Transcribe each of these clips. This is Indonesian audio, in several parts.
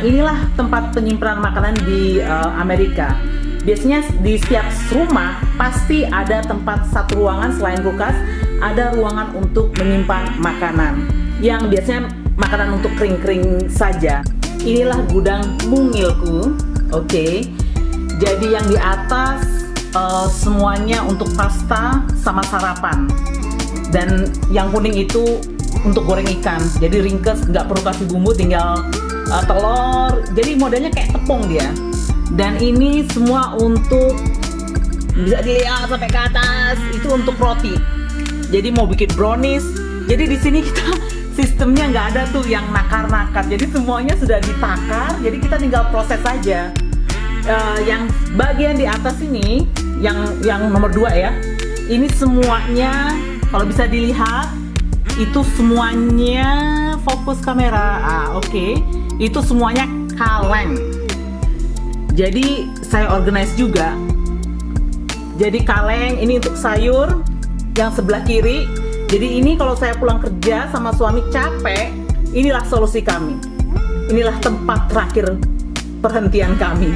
inilah tempat penyimpanan makanan di Amerika. Biasanya di setiap rumah pasti ada tempat satu ruangan selain kulkas, ada ruangan untuk menyimpan makanan. Yang biasanya makanan untuk kering-kering saja. Inilah gudang mungilku, oke. Jadi yang di atas semuanya untuk pasta sama sarapan. Dan yang kuning itu untuk goreng ikan. Jadi ringkes, nggak perlu kasih bumbu, tinggal telur. Jadi modelnya kayak tepung dia. Dan ini semua untuk, bisa dilihat sampai ke atas, itu untuk roti. Jadi mau bikin brownies. Jadi di sini kita sistemnya nggak ada tuh yang nakar-nakar. Jadi semuanya sudah ditakar. Jadi kita tinggal proses saja. Yang bagian di atas ini, yang nomor 2 ya. Ini semuanya kalau bisa dilihat, itu semuanya fokus kamera. Oke. Itu semuanya kaleng. Jadi saya organize juga. Jadi kaleng ini untuk sayur yang sebelah kiri. Jadi ini kalau saya pulang kerja sama suami capek, inilah solusi kami. Inilah tempat terakhir perhentian kami.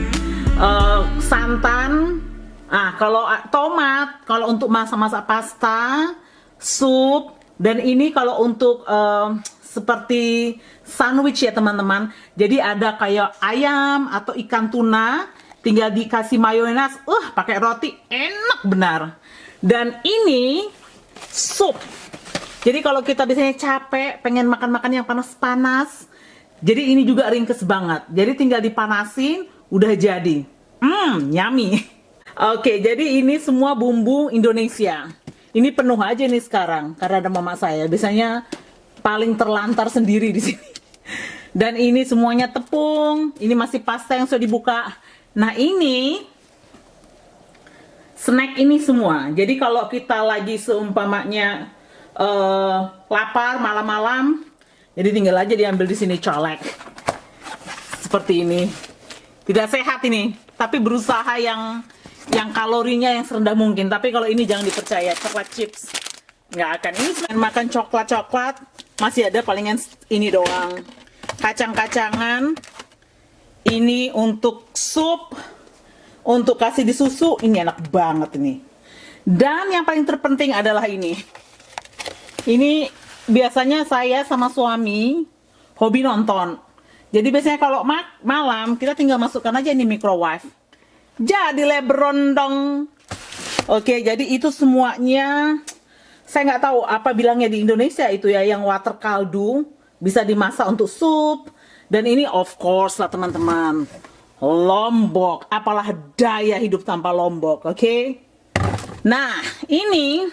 Santan, kalau tomat, kalau untuk masak-masak pasta, sup, dan ini kalau untuk seperti sandwich ya teman-teman. Jadi ada kayak ayam atau ikan tuna, tinggal dikasih mayones, pakai roti, enak benar. Dan ini sup. Jadi kalau kita biasanya capek, pengen makan-makan yang panas-panas, jadi ini juga ringkes banget. Jadi tinggal dipanasin, udah jadi. Yummy. Oke, jadi ini semua bumbu Indonesia. Ini penuh aja nih sekarang karena ada mama saya. Biasanya paling terlantar sendiri di sini. Dan ini semuanya tepung. Ini masih pasta yang sudah dibuka. Nah ini snack ini semua. Jadi kalau kita lagi seumpamanya lapar malam-malam, jadi tinggal aja diambil di sini colek. Seperti ini. Tidak sehat ini, tapi berusaha yang kalorinya yang serendah mungkin. Tapi kalau ini jangan dipercaya, coklat chips nggak akan. Ini selain makan coklat masih ada palingan ini doang. Kacang-kacangan ini untuk sup, untuk kasih di susu, ini enak banget ini. Dan yang paling terpenting adalah ini biasanya saya sama suami hobi nonton. Jadi biasanya kalau malam kita tinggal masukkan aja ini microwave. Jadi Lebron dong. Oke, jadi itu semuanya saya nggak tahu apa bilangnya di Indonesia itu ya, yang water kaldu bisa dimasak untuk sup. Dan ini of course lah teman-teman, lombok. Apalah daya hidup tanpa lombok, oke? Nah, ini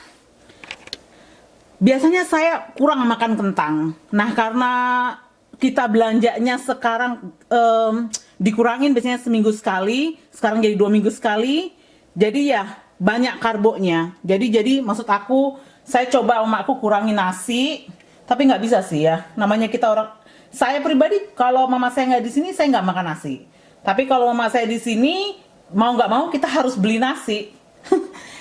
biasanya saya kurang makan kentang. Nah, karena kita belanjanya sekarang dikurangin, biasanya seminggu sekali, sekarang jadi 2 minggu sekali. Jadi ya banyak karbonya. Jadi maksud aku, saya coba sama aku kurangi nasi, tapi nggak bisa sih ya. Namanya kita orang, saya pribadi kalau mama saya nggak di sini, saya nggak makan nasi. Tapi kalau mama saya di sini, mau nggak mau kita harus beli nasi.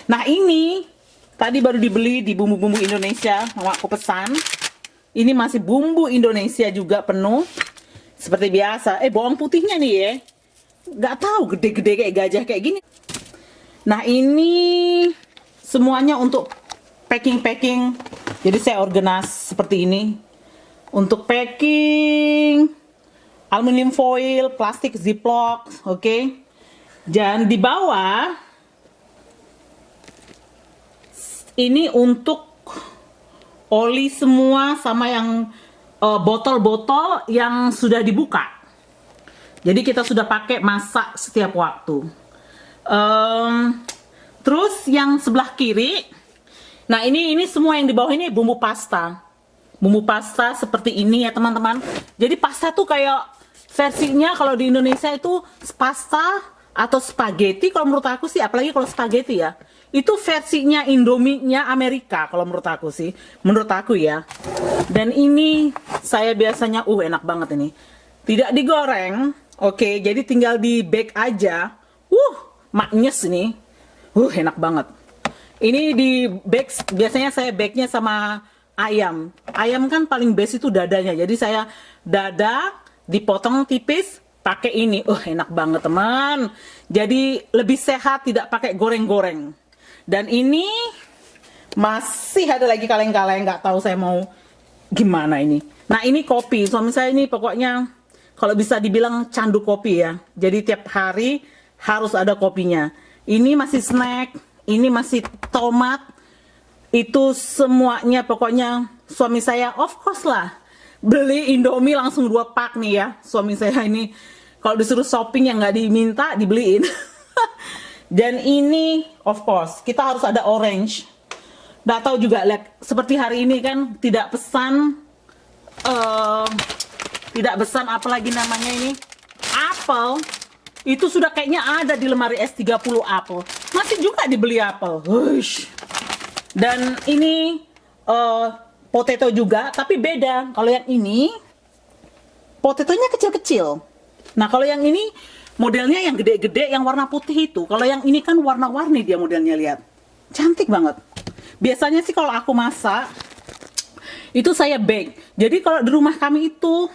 Nah ini tadi baru dibeli di bumbu-bumbu Indonesia, mama aku pesan. Ini masih bumbu Indonesia juga penuh. Seperti biasa. Bawang putihnya nih ya, nggak tahu gede-gede kayak gajah kayak gini. Nah ini semuanya untuk packing. Jadi saya organize seperti ini. Untuk packing, aluminium foil, plastik ziplock, oke. Dan di bawah ini untuk oli semua, sama yang botol-botol yang sudah dibuka. Jadi kita sudah pakai masak setiap waktu. Terus yang sebelah kiri, nah ini semua yang di bawah ini bumbu pasta. Bumbu pasta seperti ini ya teman-teman. Jadi pasta tuh kayak versinya kalau di Indonesia itu pasta atau spaghetti kalau menurut aku sih, apalagi kalau spaghetti ya. Itu versinya Indomie-nya Amerika kalau menurut aku sih. Menurut aku ya. Dan ini saya biasanya enak banget ini. Tidak digoreng. Oke, jadi tinggal di bake aja. Maknyes ini. Enak banget. Ini di bake, biasanya saya bake-nya sama ayam. Ayam kan paling best itu dadanya. Jadi saya dada dipotong tipis, pakai ini. Enak banget teman. Jadi lebih sehat, tidak pakai goreng-goreng. Dan ini masih ada lagi kaleng-kaleng, nggak tahu saya mau gimana ini. Nah ini kopi, suami saya ini pokoknya kalau bisa dibilang candu kopi ya. Jadi tiap hari harus ada kopinya. Ini masih snack, ini masih tomat. Itu semuanya pokoknya suami saya of course lah. Beli Indomie langsung 2 pak nih ya. Suami saya ini kalau disuruh shopping yang nggak diminta dibeliin. Dan ini of course kita harus ada orange. Nggak tahu juga, lihat seperti hari ini kan tidak pesan apalagi namanya ini apel. Itu sudah kayaknya ada di lemari S30 apel. Masih juga dibeli apel. Hush. Dan ini potato juga, tapi beda. Kalau yang ini potatonya kecil-kecil. Nah kalau yang ini modelnya yang gede-gede, yang warna putih itu. Kalau yang ini kan warna-warni dia modelnya, lihat. Cantik banget. Biasanya sih kalau aku masak itu saya bake. Jadi kalau di rumah kami itu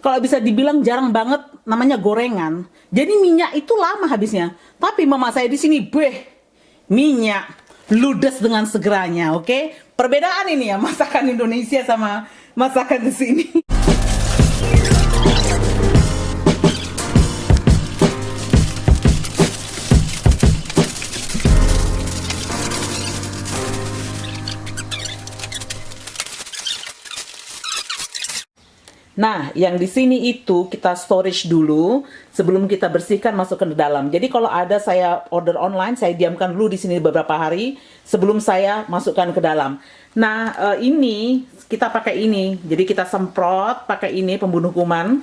kalau bisa dibilang jarang banget namanya gorengan. Jadi minyak itu lama habisnya. Tapi mama saya di sini minyak ludes dengan segeranya, oke? Perbedaan ini ya masakan Indonesia sama masakan di sini. Nah, yang di sini itu kita storage dulu sebelum kita bersihkan masukkan ke dalam. Jadi kalau ada saya order online, saya diamkan dulu di sini beberapa hari sebelum saya masukkan ke dalam. Nah, ini kita pakai ini. Jadi kita semprot pakai ini pembunuh kuman,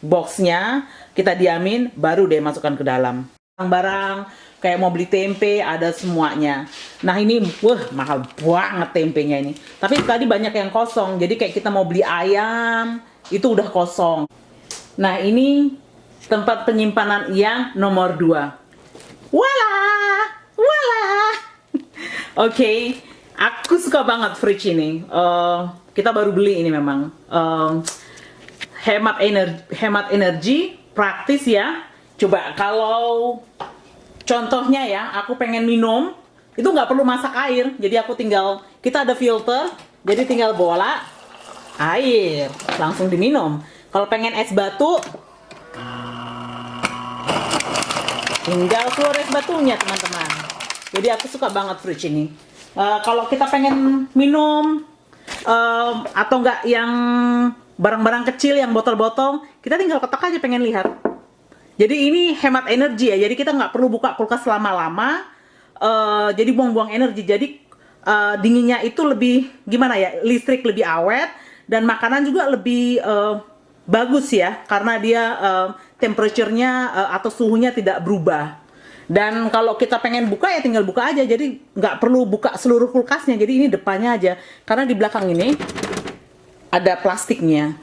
boxnya kita diamin, baru deh masukkan ke dalam. Barang-barang kayak mau beli tempe ada semuanya. Nah ini mahal banget tempenya ini. Tapi tadi banyak yang kosong. Jadi kayak kita mau beli ayam itu udah kosong. Nah ini tempat penyimpanan yang nomor 2. Walah, walah. Oke, aku suka banget fridge ini. Kita baru beli ini memang. Hemat energi, praktis ya. Coba kalau contohnya ya, aku pengen minum, itu nggak perlu masak air. Jadi aku kita ada filter, jadi tinggal bola air, langsung diminum. Kalau pengen es batu, tinggal keluar es batunya teman-teman. Jadi aku suka banget fridge ini. Kalau kita pengen minum, atau enggak yang barang-barang kecil, yang botol-botol, kita tinggal ketok aja pengen lihat. Jadi ini hemat energi ya, jadi kita nggak perlu buka kulkas lama-lama, jadi buang-buang energi. Jadi dinginnya itu lebih, gimana ya, listrik lebih awet, dan makanan juga lebih bagus ya, karena dia temperature-nya atau suhunya tidak berubah. Dan kalau kita pengen buka ya tinggal buka aja, jadi nggak perlu buka seluruh kulkasnya, jadi ini depannya aja, karena di belakang ini ada plastiknya.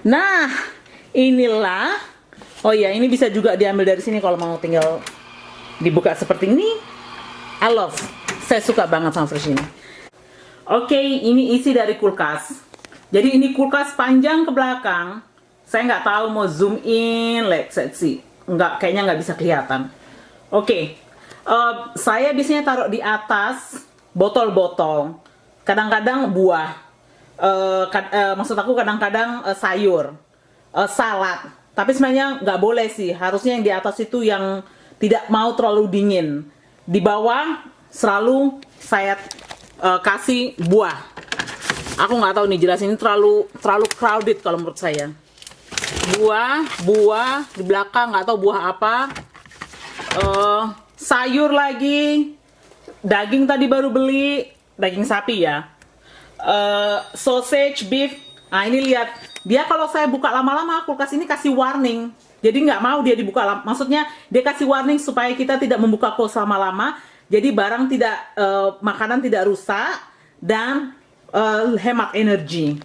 Nah, inilah. Oh iya, ini bisa juga diambil dari sini kalau mau tinggal dibuka seperti ini. I love. Saya suka banget sama fridge ini. Oke, ini isi dari kulkas. Jadi ini kulkas panjang ke belakang. Saya nggak tahu mau zoom in, let's see. Kayaknya nggak bisa kelihatan. Oke, saya biasanya taruh di atas botol-botol. Kadang-kadang buah. Maksud aku kadang-kadang sayur, salad. Tapi sebenarnya nggak boleh sih. Harusnya yang di atas itu yang tidak mau terlalu dingin. Di bawah selalu saya kasih buah. Aku nggak tahu nih jelasin, ini terlalu crowded kalau menurut saya. Buah di belakang nggak tahu buah apa. Sayur lagi. Daging tadi baru beli, daging sapi ya. Sausage, beef. Nah ini lihat, dia kalau saya buka lama-lama kulkas ini kasih warning. Jadi nggak mau dia dibuka lama. Maksudnya dia kasih warning supaya kita tidak membuka kulkas lama-lama. Jadi barang tidak, makanan tidak rusak dan hemat energi.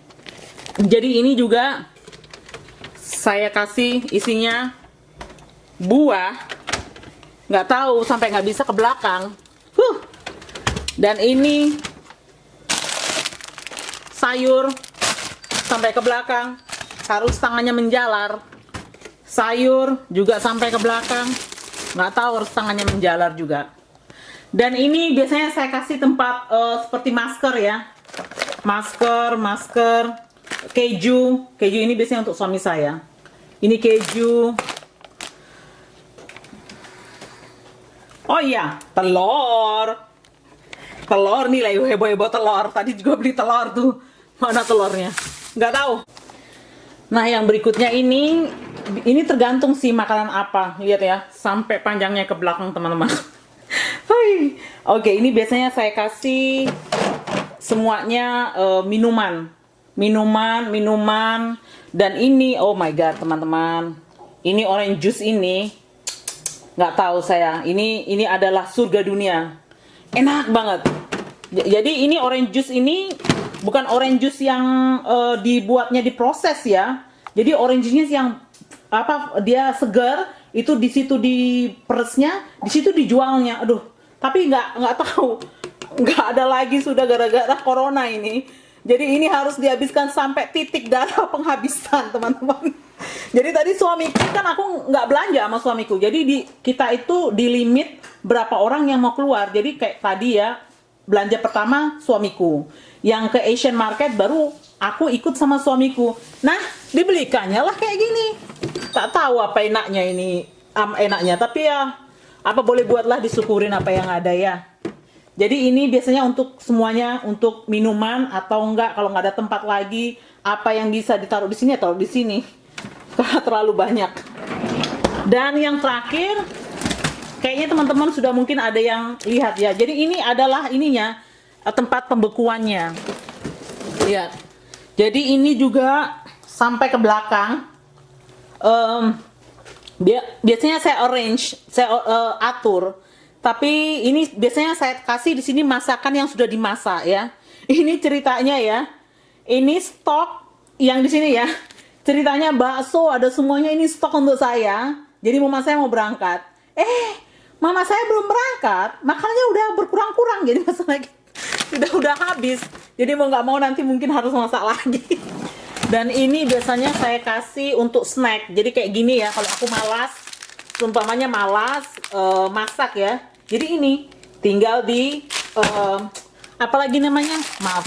Jadi ini juga saya kasih isinya buah. Nggak tahu sampai nggak bisa ke belakang. Dan ini sayur sampai ke belakang, harus tangannya menjalar. sayur juga sampai ke belakang. Nggak tahu, harus tangannya menjalar juga. Dan ini biasanya saya kasih tempat seperti masker ya. Masker, keju. Keju ini biasanya untuk suami saya. Ini keju. Oh iya, telur. Telur nih lah, heboh-heboh telur. Tadi juga beli telur tuh. Mana telurnya? Nggak tahu. Nah, yang berikutnya ini tergantung sih makanan apa. Lihat ya, sampai panjangnya ke belakang teman-teman. Oke, ini biasanya saya kasih semuanya minuman, dan ini oh my god teman-teman, ini orange juice ini nggak tahu saya, ini adalah surga dunia, enak banget. Jadi ini orange juice ini bukan orange juice yang dibuatnya diproses ya, jadi orange juice yang apa dia segar itu di situ diperesnya, di situ dijualnya. Aduh, tapi nggak tahu, nggak ada lagi sudah gara-gara corona ini. Jadi ini harus dihabiskan sampai titik darah penghabisan teman-teman. Jadi tadi suamiku kan, aku nggak belanja sama suamiku. Jadi kita itu di limit berapa orang yang mau keluar. Jadi kayak tadi ya, belanja pertama suamiku, yang ke Asian market baru aku ikut sama suamiku. Nah, dibelikannya lah kayak gini. Tak tahu apa enaknya ini, enaknya, tapi ya apa boleh buatlah, disyukurin apa yang ada ya. Jadi ini biasanya untuk semuanya, untuk minuman atau enggak kalau nggak ada tempat lagi, apa yang bisa ditaruh di sini atau di sini. Karena terlalu banyak. Dan yang terakhir, kayaknya teman-teman sudah mungkin ada yang lihat ya. Jadi ini adalah ininya, tempat pembekuannya. Lihat. Jadi ini juga sampai ke belakang. Biasanya saya arrange, saya atur. Tapi ini biasanya saya kasih di sini masakan yang sudah dimasak ya. Ini ceritanya ya. Ini stok yang di sini ya. Ceritanya bakso ada semuanya, ini stok untuk saya. Jadi mama saya mau berangkat. Mama saya belum berangkat, makannya udah berkurang-kurang. Jadi masalahnya udah habis. Jadi mau nggak mau nanti mungkin harus masak lagi. Dan ini biasanya saya kasih untuk snack. Jadi kayak gini ya, kalau aku malas, umpamanya malas masak ya. Jadi ini tinggal di apalagi namanya? Maaf.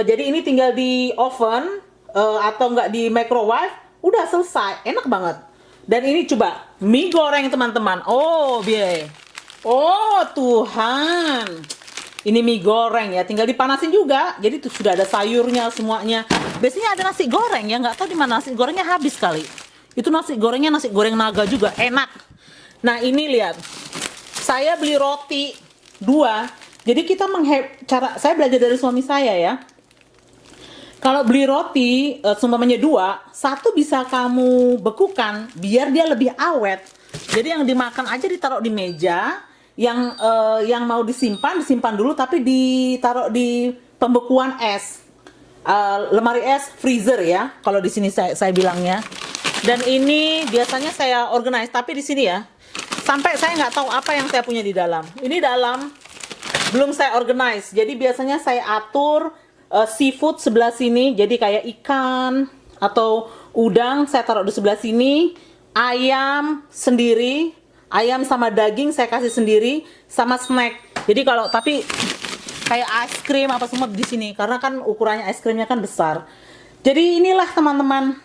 Jadi ini tinggal di oven atau enggak di microwave, udah selesai. Enak banget. Dan ini coba mie goreng teman-teman. Oh, biar. Oh, Tuhan. Ini mie goreng ya, tinggal dipanasin juga. Jadi itu sudah ada sayurnya semuanya. Biasanya ada nasi goreng ya, nggak tahu di mana nasi gorengnya habis kali. Itu nasi gorengnya nasi goreng naga juga, enak. Nah, ini lihat. Saya beli roti 2. Jadi kita saya belajar dari suami saya ya. Kalau beli roti seumpamanya 2, 1 bisa kamu bekukan biar dia lebih awet. Jadi yang dimakan aja ditaruh di meja, yang mau disimpan dulu, tapi ditaruh di pembekuan es. Lemari es freezer ya, kalau di sini saya bilangnya. Dan ini biasanya saya organize, tapi di sini ya, sampai saya nggak tahu apa yang saya punya di dalam. Ini dalam belum saya organize. Jadi biasanya saya atur seafood sebelah sini. Jadi kayak ikan atau udang saya taruh di sebelah sini. Ayam sendiri, ayam sama daging saya kasih sendiri, sama snack. Jadi kalau tapi kayak es krim apa semua di sini, karena kan ukurannya es krimnya kan besar. Jadi inilah teman-teman,